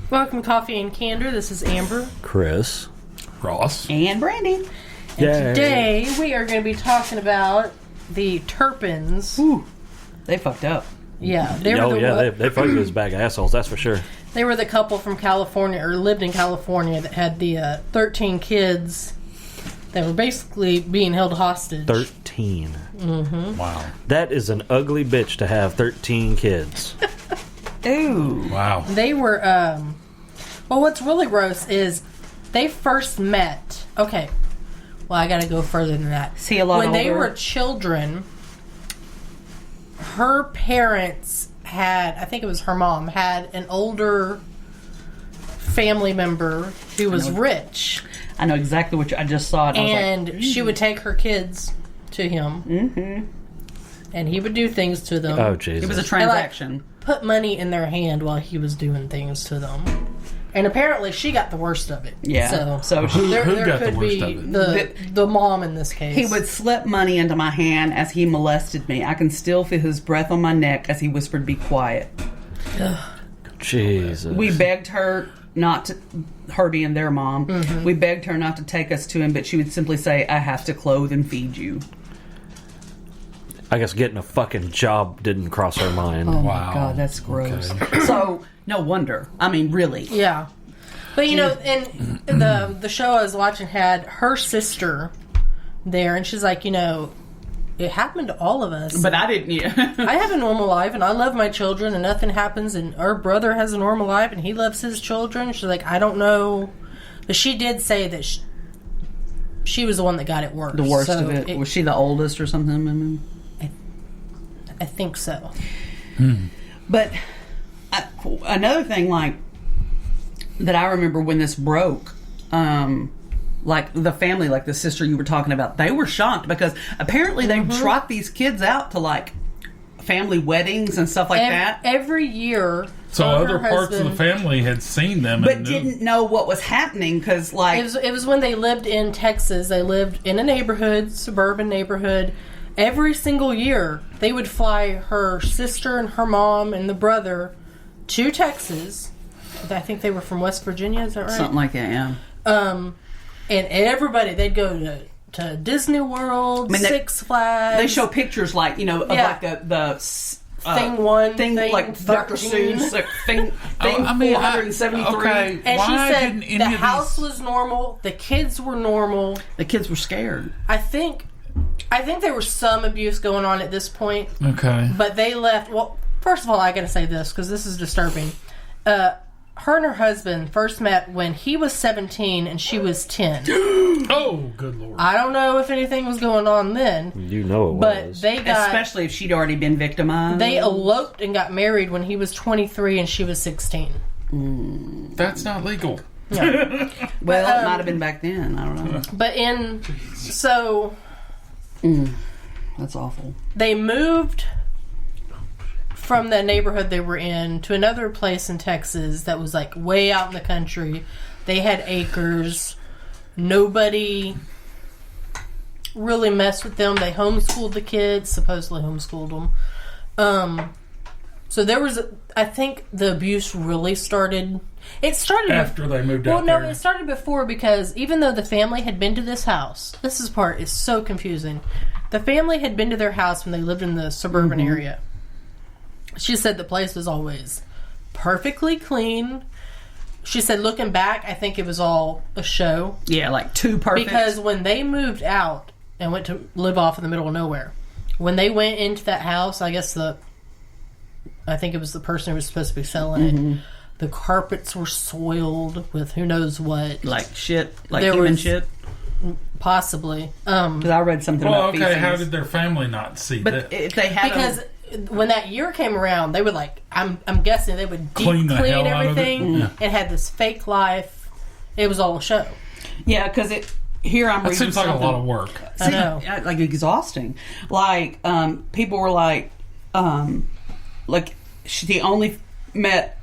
Welcome to Coffee and Candor. This is Amber, Chris, Ross, and Brandy. And today we are going to be talking about the Turpins. Ooh, they fucked up. Yeah, they fucked those bag of assholes. That's for sure. They were the couple from California, or lived in California, that had the 13 kids that were basically being held hostage. 13. Mm-hmm. Wow, that is an ugly bitch to have 13 kids. Ooh, wow. They were. Well, what's really gross is they first met. Okay, well, I got to go further than that. See, a lot when older. they were children, her parents had, I think it was her mom, had an older family member who was rich. I know exactly what I just saw it. And I was like, she would take her kids to him. Mm-hmm. And he would do things to them. Oh, Jesus. it was a transaction. And, put money in their hand while he was doing things to them. And apparently she got the worst of it. Yeah. So there got could the worst be of it? the mom in this case. he would slip money into my hand as he molested me. I can still feel his breath on my neck as he whispered, "Be quiet." Jesus. We begged her not to, her being their mom, we begged her not to take us to him, but she would simply say, "I have to clothe and feed you." I guess getting a fucking job didn't cross her mind. Oh Wow. my God, that's gross. Okay. So, no wonder. I mean, really. Yeah. But, you know, in the show I was watching had her sister there, and she's like, you know, it happened to all of us. But I didn't, I have a normal life, and I love my children, and nothing happens, and our brother has a normal life, and he loves his children. She's like, I don't know. But she did say that she was the one that got it worse. The worst of it. Was she the oldest or something? I mean, I think so. But another thing, like, that I remember when this broke, like, the family, like the sister you were talking about, they were shocked because apparently they trot these kids out to, like, family weddings and stuff like that. Every year. So other parts of the family had seen them, but and didn't know what was happening because, like, it was when they lived in Texas. They lived in a neighborhood, suburban neighborhood. Every single year, they would fly her sister and her mom and the brother to Texas. I think they were from West Virginia, is that right? something like that, yeah. And everybody, they'd go to Disney World, Six Flags. They show pictures, like, you know, of like the thing one, thing like 13. Dr. Seuss, like, thing 473. Okay. And Why she said didn't any the of house these... was normal, the kids were normal. The kids were scared. I think there was some abuse going on at this point. Okay. But they left. Well, first of all, I got to say this because this is disturbing. Her and her husband first met when he was 17 and she was 10. Oh, good Lord. I don't know if anything was going on then. You know it But was. they got... Especially if she'd already been victimized. They eloped and got married when he was 23 and she was 16. That's not legal. Yeah. Well, it might have been back then. I don't know. But so... That's awful. They moved from the neighborhood they were in to another place in Texas that was like way out in the country. They had acres. Nobody really messed with them. They homeschooled the kids, supposedly homeschooled them. So there was, I think the abuse really started. It started After they moved out Well, no, there. it started before because even though the family had been to this house, this part is so confusing. The family had been to their house when they lived in the suburban area. She said the place was always perfectly clean. She said, looking back, I think it was all a show. Yeah, like too perfect. Because when they moved out and went to live off in the middle of nowhere, when they went into that house, I think it was the person who was supposed to be selling it. The carpets were soiled with who knows what. Like shit. Like There human was- shit. Possibly. Because I read something Well, about okay, feces. how did their family not see But that? if they had Because when that year came around, they would like, I'm guessing they would deep Clean the clean hell out of it. everything. Yeah. It had this fake life. It was all a show. Yeah, because here I'm That reading seems like something. a lot of work. I know. Like exhausting. Like people were like she only met.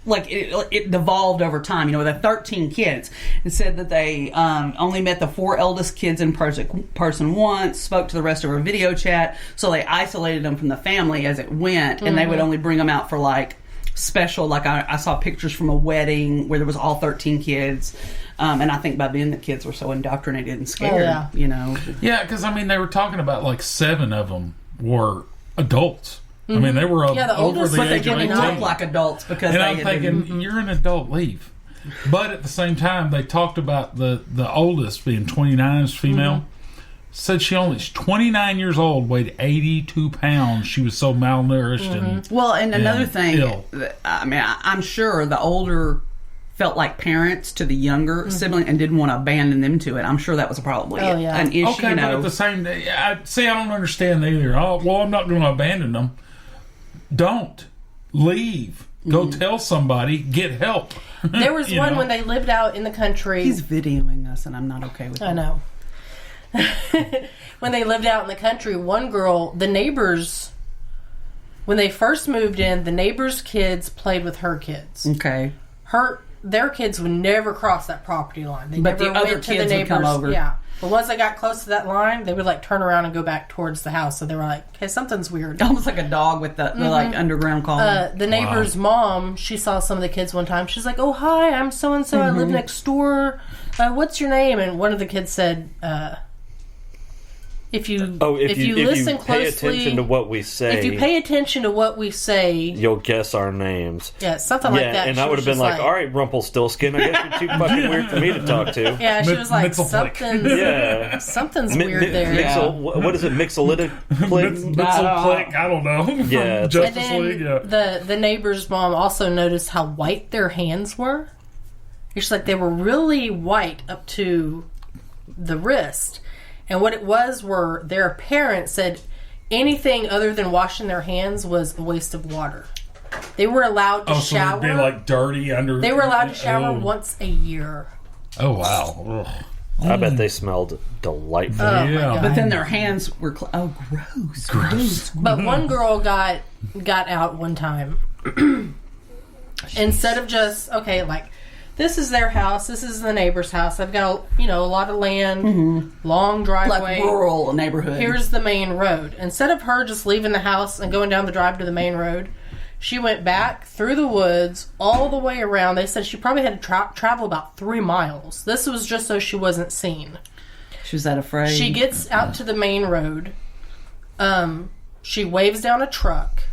Like it devolved over time, you know, with the 13 kids, and said that they only met the 4 eldest kids in person once, spoke to the rest over video chat, so they isolated them from the family as it went, and they would only bring them out for like special. Like I saw pictures from a wedding where there was all 13 kids. And I think by then the kids were so indoctrinated and scared, you know. Yeah, because, I mean, they were talking about like 7 of them were adults. I mean, they were the over oldest, the but age They of didn't 18. look like adults because And they I'm had thinking, been... you're an adult, leave. But at the same time, they talked about the oldest being 29, is female. Said she's 29 years old, weighed 82 pounds. She was so malnourished and Well, and another thing, ill. I mean, I'm sure the older felt like parents to the younger sibling and didn't want to abandon them to it. I'm sure that was probably an issue. Okay, but at the same day, I don't understand either. Oh, well, I'm not going to abandon them. Don't. Leave. Go tell somebody. Get help. There was one when they lived out in the country. He's videoing us, and I'm not okay with it. I know. When they lived out in the country, one girl, the neighbors, when they first moved in, the neighbors' kids played with her kids. Okay. Their kids would never cross that property line. They But never the other went to the kids would neighbors. come over. Yeah. But once they got close to that line, they would like turn around and go back towards the house. So they were like, "Okay, something's weird." Almost like a dog with the like underground calling. The neighbor's mom, she saw some of the kids one time. She's like, "Oh, hi, I'm so and so. I live next door. What's your name?" And one of the kids said, "If you listen closely, pay attention to what we say. If you pay attention to what we say, you'll guess our names." Yeah, something like that. And She I would was have been just like, "All right, Rumpelstiltskin, I guess you're too fucking weird for me to talk to." Yeah, she was like, Yeah. something's weird there. What is it? Mixolytic? Mixoplick, I don't know. Yeah. And Justice then League, yeah. the neighbor's mom also noticed how white their hands were. It's like they were really white up to the wrist. And what it was were their parents said anything other than washing their hands was a waste of water. They were allowed to shower. So they'd be like dirty under. They were allowed to shower once a year. Oh wow! Ugh. I bet they smelled delightful. Oh my Yeah. God. But then their hands were... gross. But one girl got out one time. Instead of just, okay, like, this is their house, this is the neighbor's house. I've got, a lot of land, long driveway. Like rural neighborhood. Here's the main road. Instead of her just leaving the house and going down the drive to the main road, she went back through the woods, all the way around. They said she probably had to travel about 3 miles. This was just so she wasn't seen. She was that afraid. She gets out to the main road. She waves down a truck.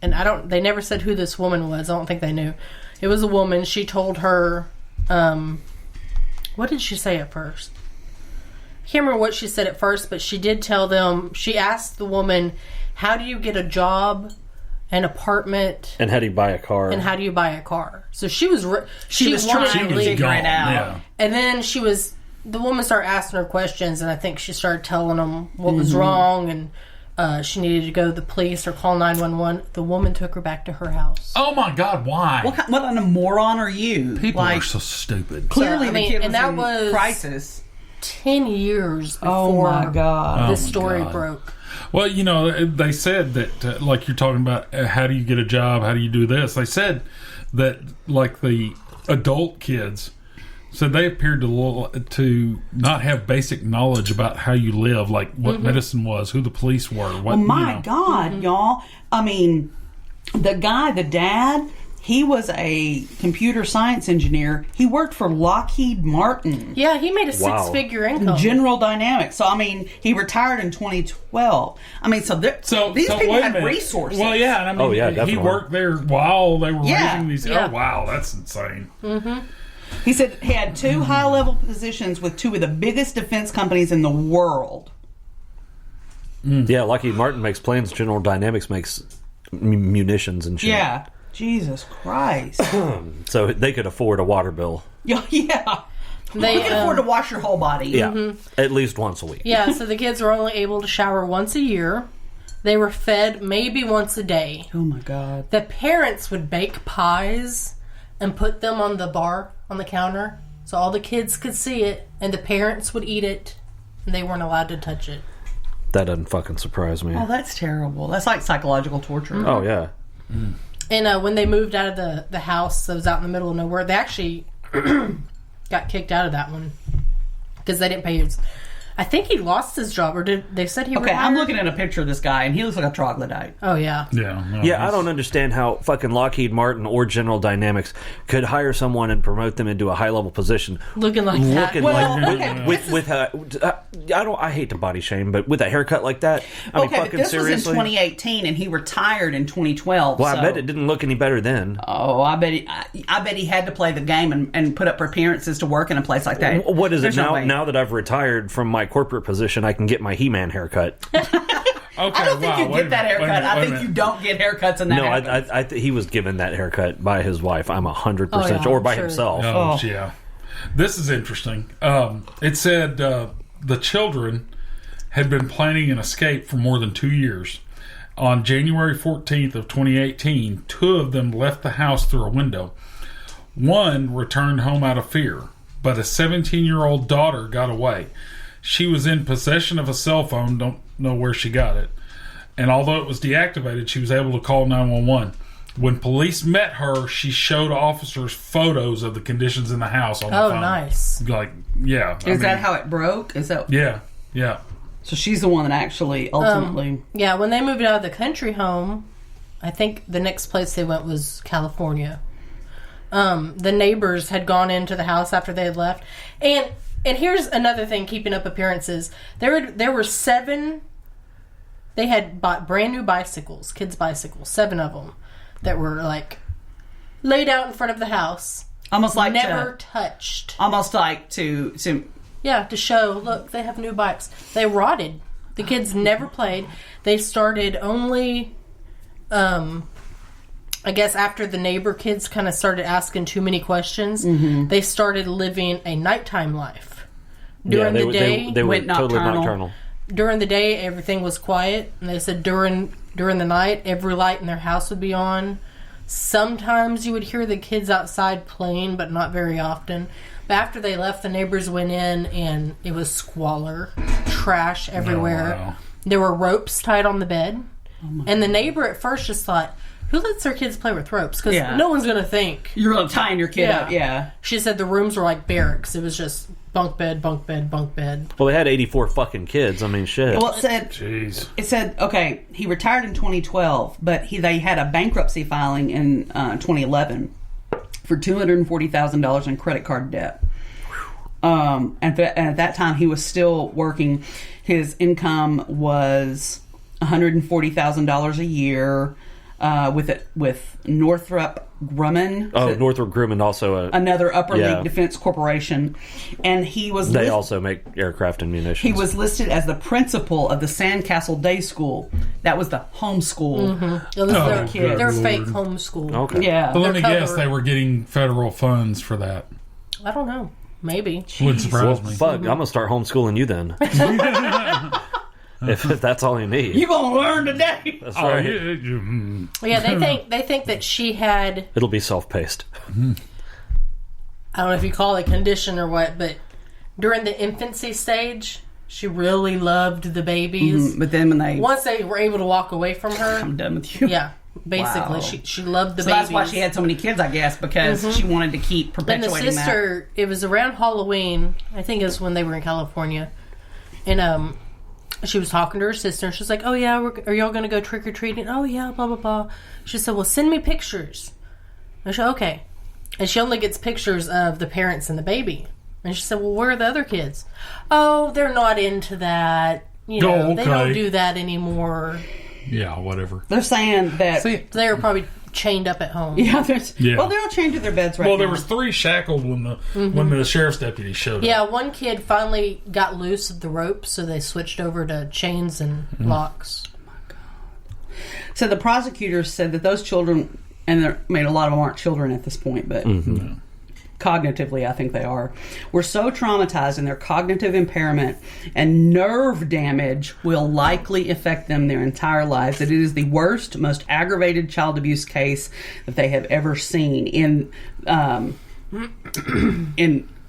And they never said who this woman was. I don't think they knew. It was a woman. She told her, what did she say at first? I can't remember what she said at first, but she did tell them, she asked the woman, how do you get a job, an apartment, And how do you buy a car? and how do you buy a car? So she was was wanted trying to to leave. figure it out. Yeah. And then the woman started asking her questions, and I think she started telling them what was wrong, and she needed to go to the police or call 911. The woman took her back to her house. Oh my God! Why? What kind of moron are you? People are so stupid. Clearly, So, I mean, the kid and was that in was- crisis. 10 years Oh before my God! this Oh, my story God. broke. Well, they said that, like you're talking about, how do you get a job? How do you do this? They said that, like, the adult kids said they appeared to not have basic knowledge about how you live, like what medicine was, who the police were. What, Oh my God, y'all! I mean, the dad, he was a computer science engineer. He worked for Lockheed Martin. Yeah, he made a Wow. six-figure income. General Dynamics. So, I mean, he retired in 2012. I mean, so these people wait a had minute. resources. Well, yeah, and I mean, Oh, yeah, he definitely. worked there while they were Yeah. raising these. Yeah. Oh, wow, that's insane. He said he had 2 high-level positions with 2 of the biggest defense companies in the world. Yeah, Lockheed Martin makes planes. General Dynamics makes munitions and shit. Yeah. Jesus Christ. So they could afford a water bill. Yeah. You can afford to wash your whole body. Yeah. At least once a week. Yeah, so the kids were only able to shower once a year. They were fed maybe once a day. Oh, my God. The parents would bake pies and put them on the counter, so all the kids could see it, and the parents would eat it, and they weren't allowed to touch it. That doesn't fucking surprise me. Oh, that's terrible. That's like psychological torture. Oh, yeah. And when they moved out of the house that was out in the middle of nowhere, they actually got kicked out of that one because they didn't pay I think he lost his job, or did they said he Okay, retired? I'm looking at a picture of this guy, and he looks like a troglodyte. Oh, yeah. Yeah. No, Yeah, I don't understand how fucking Lockheed Martin or General Dynamics could hire someone and promote them into a high-level position. Looking like that. Looking Well, like okay, I hate to body shame, but with a haircut like that, I mean, Okay, but fucking this seriously. was in 2018, and he retired in 2012. Well, so. I bet it didn't look any better then. Oh, I bet he had to play the game and put up appearances to work in a place like that. What is There's it no now? way. Now that I've retired from my corporate position, I can get my He-Man haircut. Okay, I don't think you get that haircut. I think you don't get haircuts in that. No, haircut. he was given that haircut by his wife. I'm 100%, Oh, yeah, or by sure. himself. Oh, yeah. This is interesting. It said the children had been planning an escape for more than 2 years. On January 14th of 2018, 2 of them left the house through a window. One returned home out of fear, but a 17-year-old daughter got away. She was in possession of a cell phone, don't know where she got it. And although it was deactivated, she was able to call 911. When police met her, she showed officers photos of the conditions in the house on the Oh, phone. nice. Like, yeah. Is that how it broke? Is that? Yeah, yeah. So she's the one that actually ultimately. Yeah, when they moved out of the country home, I think the next place they went was California. The neighbors had gone into the house after they had left. And here's another thing, keeping up appearances. There were 7... They had bought brand new bicycles, kids' bicycles, 7 of them, that were like laid out in front of the house. Almost like never touched. Almost like to Yeah, to show, look, they have new bikes. They rotted. The kids never played. They started only, I guess after the neighbor kids kind of started asking too many questions, they started living a nighttime life. During the day, they were went totally nocturnal. nocturnal. during the day, everything was quiet. And they said during the night, every light in their house would be on. Sometimes you would hear the kids outside playing, but not very often. But after they left, the neighbors went in, and it was squalor, trash everywhere. Oh, wow. There were ropes tied on the bed. And the neighbor at first just thought, who lets their kids play with ropes? Because no one's going to think. you're tying your kid up. Yeah. She said the rooms were like barracks. It was just bunk bed, bunk bed, bunk bed. Well, they had 84 fucking kids. I mean, shit. Well, it said, okay, he retired in 2012, but they had a bankruptcy filing in 2011 for $240,000 in credit card debt. And at that time, he was still working. His income was $140,000 a year with Northrop Grumman. Oh, Northrop Grumman also another upper league defense corporation, and he was. They also make aircraft and munitions. He was listed as the principal of the Sandcastle Day School. That was the homeschool. It was their kids. Their fake homeschool. Okay. Yeah. But let me Their guess, cover. they were getting federal funds for that. I don't know. Maybe. Would surprise me. Fuck, I'm gonna start homeschooling you then. if that's all you need. You gonna learn today? That's Oh, right. Yeah, they think that she had, It'll be self-paced. I don't know if you call it a condition or what, but during the infancy stage, she really loved the babies. But then when they, Once they were able to walk away from her, I'm done with you. yeah, basically, Wow. she loved the So babies. that's why she had so many kids, I guess, because she wanted to keep And the perpetuating sister, it was around Halloween, I think it was when they were in California, and she was talking to her sister, and she's like, oh yeah, are y'all going to go trick-or-treating? Oh yeah, blah, blah, blah. She said, well, send me pictures. And she said, okay. And she only gets pictures of the parents and the baby. And she said, well, where are the other kids? Oh, they're not into that. You know, they don't do that anymore. Yeah, whatever. that. They're saying that. They were probably chained up at home. Yeah, Yeah. Well, they're all chained to their beds right now. Well, there was 3 shackled when the sheriff's deputy showed up. Yeah, one kid finally got loose of the rope, so they switched over to chains and locks. So the prosecutors said that those children, and a lot of them aren't children at this point, but cognitively I think they are, were so traumatized in their cognitive impairment and nerve damage will likely affect them their entire lives, that it is the worst, most aggravated child abuse case that they have ever seen in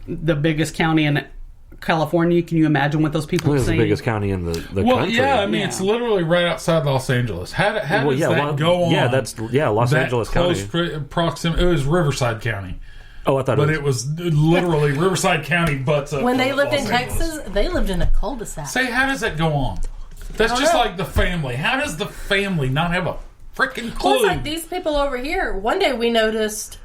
the biggest county in California. Can you imagine what those people It have was the seen? biggest county in the Well, country. yeah, I mean, it's literally right outside Los Angeles. How does that go on? Yeah, Los that Angeles close County. proximity. It was Riverside County. Oh, I thought but it was literally Riverside County butts up. When they to lived in Los Angeles. Texas, they lived in a cul-de-sac. Say, how does that go on? That's don't just know. like the family. How does the family not have a freaking clue? Well, it's like these people over here. One day we noticed